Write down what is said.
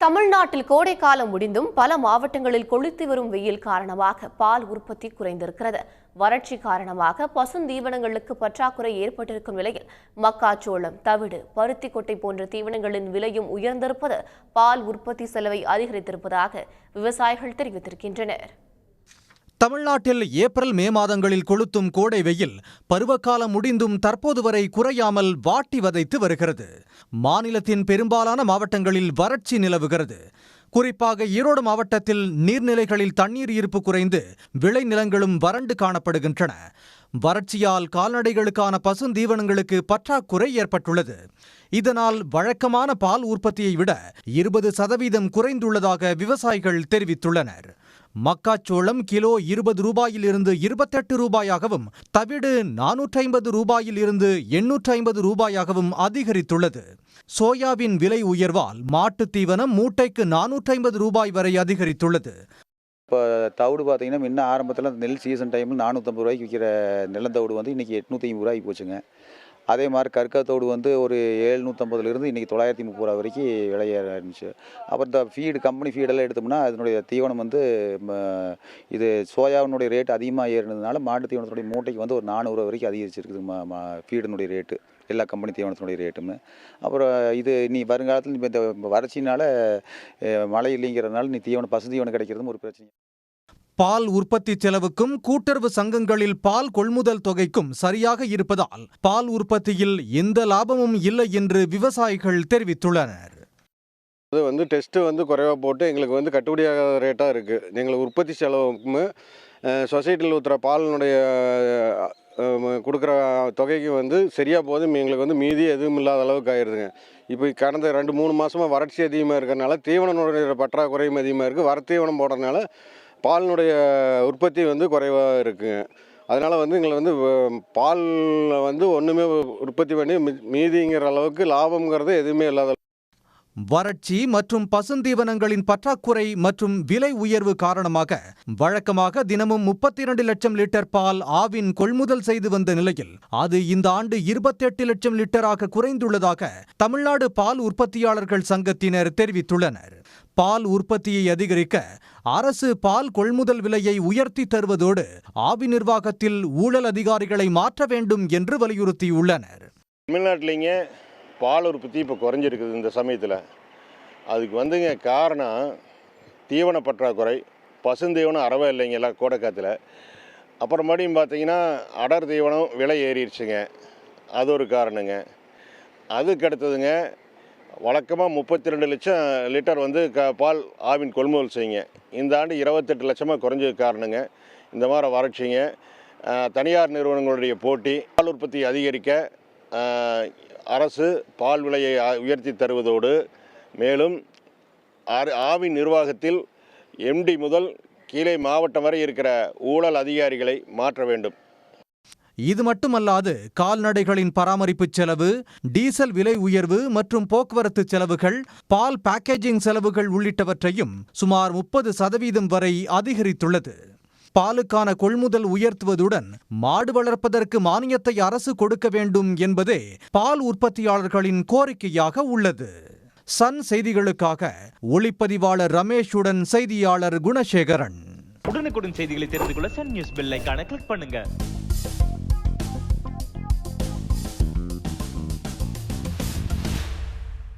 தமிழ்நாட்டில் கோடை காலம் முடிந்தும் பல மாவட்டங்களில் கொளுத்தி வரும் வெயில் காரணமாக பால் உற்பத்தி குறைந்திருக்கிறது. வறட்சி காரணமாக பசுந்தீவனங்களுக்கு பற்றாக்குறை ஏற்பட்டிருக்கும் நிலையில் மக்காச்சோளம், தவிடு, பருத்தி கொட்டை போன்ற தீவனங்களின் விலையும் உயர்ந்திருப்பது பால் உற்பத்தி செலவை அதிகரித்திருப்பதாக விவசாயிகள் தெரிவித்திருக்கின்றனர். தமிழ்நாட்டில் ஏப்ரல் மே மாதங்களில் கொளுத்தும் கோடை வெயில் பருவகாலம் முடிந்தும் தற்போது வரை குறையாமல் வாட்டி வதைத்து வருகிறது. மாநிலத்தின் பெரும்பாலான மாவட்டங்களில் வறட்சி நிலவுகிறது. குறிப்பாக ஈரோடு மாவட்டத்தில் நீர்நிலைகளில் தண்ணீர் இருப்பு குறைந்து விளைநிலங்களும் வறண்டு காணப்படுகின்றன. வறட்சியால் கால்நடைகளுக்கான பசுந்தீவனங்களுக்கு பற்றாக்குறை ஏற்பட்டுள்ளது. இதனால் வழக்கமான பால் உற்பத்தியை விட 20% குறைந்துள்ளதாக விவசாயிகள் தெரிவித்துள்ளனர். மக்காச்சோளம் கிலோ 20 ரூபாயிலிருந்து 28 ரூபாயாகவும், தவிடு 450 ரூபாயிலிருந்து 850 ரூபாயாகவும் அதிகரித்துள்ளது. சோயாவின் விலை உயர்வால் மாட்டுத் தீவனம் மூட்டைக்கு 450 ரூபாய் வரை அதிகரித்துள்ளது. இப்போ தவிடு பார்த்தீங்கன்னா முன்ன ஆரம்பத்தில் நெல் சீசன் டைமில் 450 ரூபாய்க்கு விற்கிற நிலந்தவிடு வந்து இன்றைக்கி 850 ரூபாய்க்கு போச்சுங்க. அதே மாதிரி கற்காத்தோடு வந்து ஒரு 750லேருந்து இன்றைக்கி 930 ரூபா வரைக்கும் விலையேற இருந்துச்சு. அப்புறம் இந்த ஃபீடு கம்பெனி ஃபீடெல்லாம் எடுத்தோம்னா அதனுடைய தீவனம் வந்து இது சோயாவினுடைய ரேட் அதிகமாக ஏறினதுனால மாட்டு தீவனத்தினுடைய மூட்டைக்கு வந்து ஒரு 400 ரூபா வரைக்கும் அதிகரிச்சிருக்குது ஃபீடினுடைய ரேட்டு, எல்லா கம்பெனி தீவனத்தினுடைய ரேட்டுமே. அப்புறம் இது நீ வருங்காலத்தில் இப்போ இந்த வறட்சினால் மழை இல்லைங்கிறதுனால நீ பசு தீவனம் கிடைக்கிறதும் ஒரு பிரச்சனை. பால் உற்பத்தி செலவுக்கும் கூட்டுறவு சங்கங்களில் பால் கொள்முதல் தொகைக்கும் சரியாக இருப்பதால் பால் உற்பத்தியில் எந்த லாபமும் இல்லை என்று விவசாயிகள் தெரிவித்துள்ளனர். அது வந்து டெஸ்ட்டு வந்து குறைவாக போட்டு எங்களுக்கு வந்து கட்டுப்படியாகாத ரேட்டாக இருக்குது. எங்களுக்கு உற்பத்தி செலவுக்கும் சொசைட்டியில் ஊற்றுற பாலினுடைய கொடுக்குற தொகைக்கு வந்து சரியாக போதும், எங்களுக்கு வந்து மீதி எதுவும் இல்லாத அளவுக்கு ஆயிடுதுங்க. இப்போ கடந்த 2-3 மாதமாக வறட்சி அதிகமாக இருக்கிறதுனால தீவனனுடைய பற்றாக்குறையும் அதிகமாக இருக்குது. வரத்தீவனம் போடுறதுனால பாலினுடைய உற்பத்தி வந்து குறைவாக இருக்குங்க. அதனால் வந்து எங்களை வந்து பாலில் வந்து ஒன்றுமே உற்பத்தி பண்ணி மீதிங்கிற அளவுக்கு லாபங்கிறது எதுவுமே இல்லாத. வறட்சி மற்றும் பசுந்தீவனங்களின் பற்றாக்குறை மற்றும் விலை உயர்வு காரணமாக வழக்கமாக தினமும் 32 லட்சம் லிட்டர் பால் ஆவின் கொள்முதல் செய்து வந்த நிலையில் அது இந்த ஆண்டு 28 லட்சம் லிட்டராக குறைந்துள்ளதாக தமிழ்நாடு பால் உற்பத்தியாளர்கள் சங்கத்தினர் தெரிவித்துள்ளனர். பால் உற்பத்தியை அதிகரிக்க அரசு பால் கொள்முதல் விலையை உயர்த்தி தருவதோடு ஆவி நிர்வாகத்தில் ஊழல் அதிகாரிகளை மாற்ற வேண்டும் என்று வலியுறுத்தியுள்ளனர். தமிழ்நாட்டிலேங்க பால் உற்பத்தி இப்போ குறைஞ்சிருக்குது இந்த சமயத்தில். அதுக்கு வந்துங்க காரணம் தீவன பற்றாக்குறை, பசுந்தீவனம் அறவே இல்லைங்க எல்லாம் கோடைக்காத்தில். அப்புறமேடியும் பார்த்தீங்கன்னா அடர் தீவனம் விலை ஏறிடுச்சுங்க, அது ஒரு காரணங்க. அதுக்கு அடுத்ததுங்க வழக்கமாக 32 லட்சம் லிட்டர் வந்து பால் ஆவின் கொள்முதல் செய்யுங்க. இந்த ஆண்டு 28 லட்சமாக குறைஞ்சது காரணங்க இந்த மாதிரி வறட்சிங்க. தனியார் நிறுவனங்களுடைய போட்டி, பால் உற்பத்தி அதிகரிக்க அரசு பால் விலையை உயர்த்தி தருவதோடு மேலும் ஆவின் நிர்வாகத்தில் எம்டி முதல் கீழே மாவட்டம் வரை இருக்கிற ஊழல் அதிகாரிகளை மாற்ற வேண்டும். இது மட்டுமல்லாது கால்நடைகளின் பராமரிப்பு செலவு, டீசல் விலை உயர்வு மற்றும் போக்குவரத்து செலவுகள், பால் பேக்கேஜிங் செலவுகள் உள்ளிட்டவற்றையும் சுமார் 30% வரை அதிகரித்துள்ளது. பாலுக்கான கொள்முதல் உயர்த்துவதுடன் மாடு வளர்ப்பதற்கு மானியத்தை அரசு கொடுக்க வேண்டும் என்பதே பால் உற்பத்தியாளர்களின் கோரிக்கையாக உள்ளது. சன் செய்திகளுக்காக ஒளிப்பதிவாளர் ரமேஷுடன் செய்தியாளர் குணசேகரன். உடனுக்குடன் செய்திகளை தெரிந்து கொள்ள சன் நியூஸ் பெல் ஐகானை கிளிக் பண்ணுங்க.